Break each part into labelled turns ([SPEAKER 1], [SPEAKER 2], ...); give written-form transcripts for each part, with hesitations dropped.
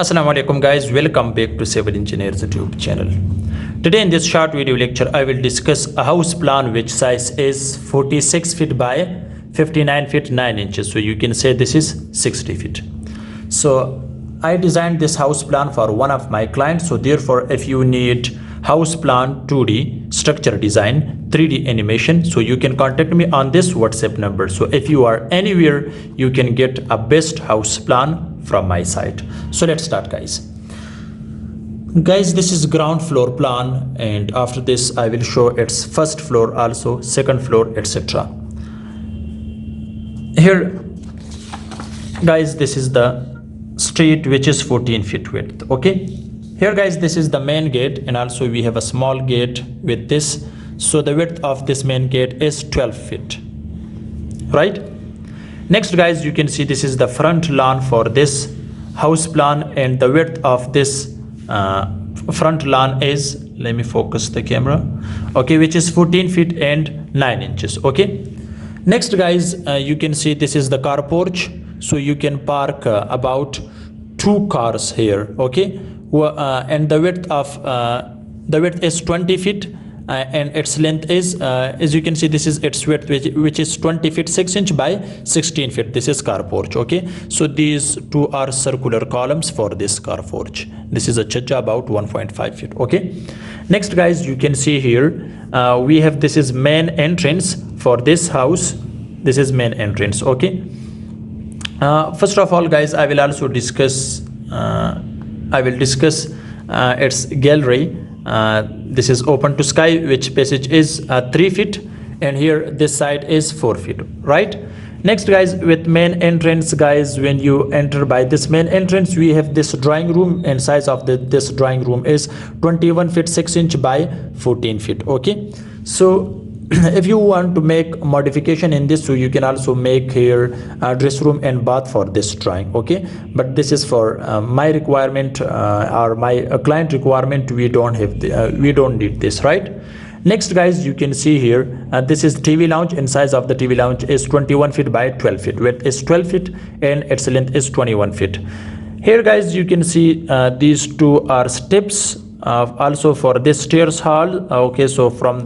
[SPEAKER 1] Assalamu alaikum guys, welcome back to Civil Engineers YouTube channel. Today in this short video lecture I will discuss a house plan which size is 46 feet by 59 feet 9 inches. So you can say this is 60 feet. So I designed this house plan for one of my clients. So therefore if you need house plan 2D structure design 3D animation, so you can contact me on this WhatsApp number. So if you are anywhere, you can get a best house plan from my site. So let's start guys. This is ground floor plan, and after this I will show its first floor, also second floor, etc. Here guys, this is the street which is 14 feet width. Okay, here guys, this is the main gate, and also we have a small gate with this. So the width of this main gate is 12 feet, right? Next guys, you can see this is the front lawn for this house plan, and the width of this front lawn is, let me focus the camera, okay, which is 14 feet and 9 inches. Okay, next guys, you can see this is the car porch. So you can park about 2 cars here. Okay, and the width is 20 feet. And its length is, as you can see, this is its width, which is 20 feet 6 inch by 16 feet. This is car porch. Okay, so these two are circular columns for this car porch. This is a chacha about 1.5 feet. Okay, next guys, you can see here we have, this is main entrance for this house. This is main entrance. Okay, first of all guys, I will also discuss its gallery. This is open to sky, which passage is 3 feet, and here this side is 4 feet, right? Next guys, with main entrance guys, when you enter by this main entrance, we have this drawing room, and size of this drawing room is 21 feet 6 inch by 14 feet. Okay, so if you want to make modification in this, so you can also make here a dress room and bath for this drawing. Okay, but this is for my requirement or my client requirement. We don't have we don't need this, right? Next guys, you can see here this is TV lounge, and size of the TV lounge is 21 feet by 12 feet. Width is 12 feet and its length is 21 feet. Here guys, you can see these two are steps. Also for this stairs hall. Okay, so from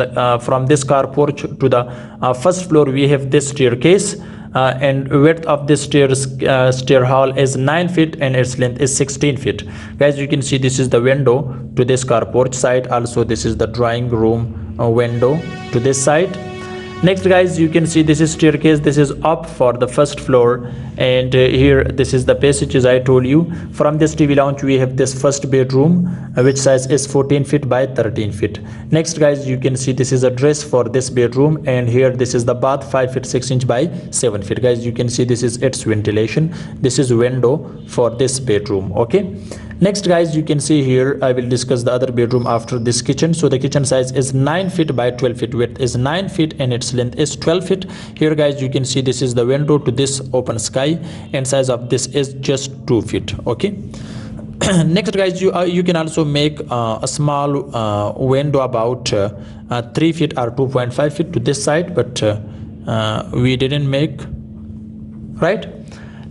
[SPEAKER 1] this car porch to the first floor, we have this staircase, and width of this stair hall is 9 feet and its length is 16 feet. Guys, you can see this is the window to this car porch side. Also this is the drawing room window to this side. Next guys, you can see this is staircase. This is up for the first floor, and here this is the passage, as I told you. From this TV lounge, we have this first bedroom, which size is 14 feet by 13 feet. Next guys, you can see this is a dress for this bedroom, and here this is the bath, 5 feet 6 inch by 7 feet. Guys, you can see this is its ventilation. This is window for this bedroom. Okay, next guys, you can see here I will discuss the other bedroom after this kitchen. So the kitchen size is 9 feet by 12 feet. Width is 9 feet and its length is 12 feet. Here guys, you can see this is the window to this open sky, and size of this is just 2 feet. Okay, next guys, you can also make a small window about 3 feet or 2.5 feet to this side, but we didn't make, right?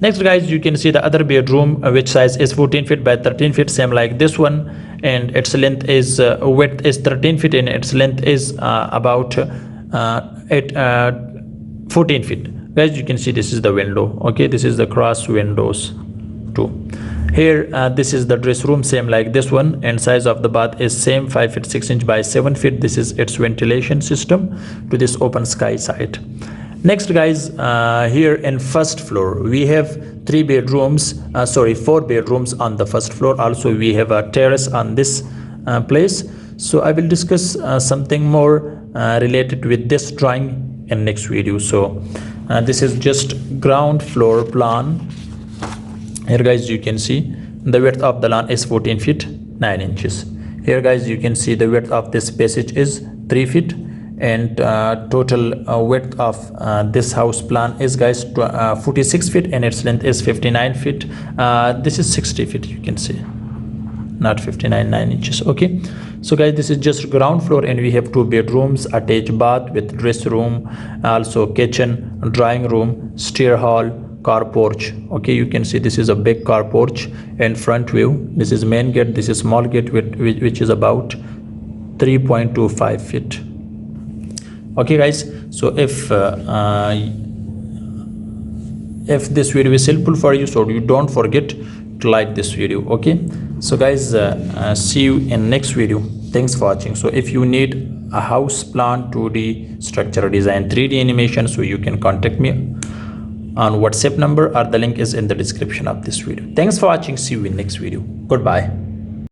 [SPEAKER 1] Next guys, you can see the other bedroom, which size is 14 feet by 13 feet, same like this one, and its length is width is 13 feet and its length is about 14 feet. Guys, you can see this is the window. Okay, this is the cross windows too. Here this is the dress room, same like this one, and size of the bath is same, 5 feet 6 inch by 7 feet. This is its ventilation system to this open sky side. Next guys, here in first floor we have 4 bedrooms on the first floor. Also we have a terrace on this place. So I will discuss something more related with this drawing in next video. So this is just ground floor plan. Here guys, you can see the width of the lawn is 14 feet 9 inches. Here guys, you can see the width of this passage is 3 feet, and total width of this house plan is guys 46 feet and its length is 59 feet. This is 60 feet, you can see, not 59, 9 inches. Okay, so guys, this is just ground floor, and we have 2 bedrooms, attached bath with dress room, also kitchen, drawing room, stair hall, car porch. Okay, you can see this is a big car porch and front view. This is main gate, this is small gate which is about 3.25 feet. Okay guys, so if this video is helpful for you, so you don't forget to like this video. Okay, so guys, see you in next video. Thanks for watching. So if you need a house plan, 2D structural design, 3D animation, so you can contact me on WhatsApp number, or the link is in the description of this video. Thanks for watching. See you in next video. Goodbye.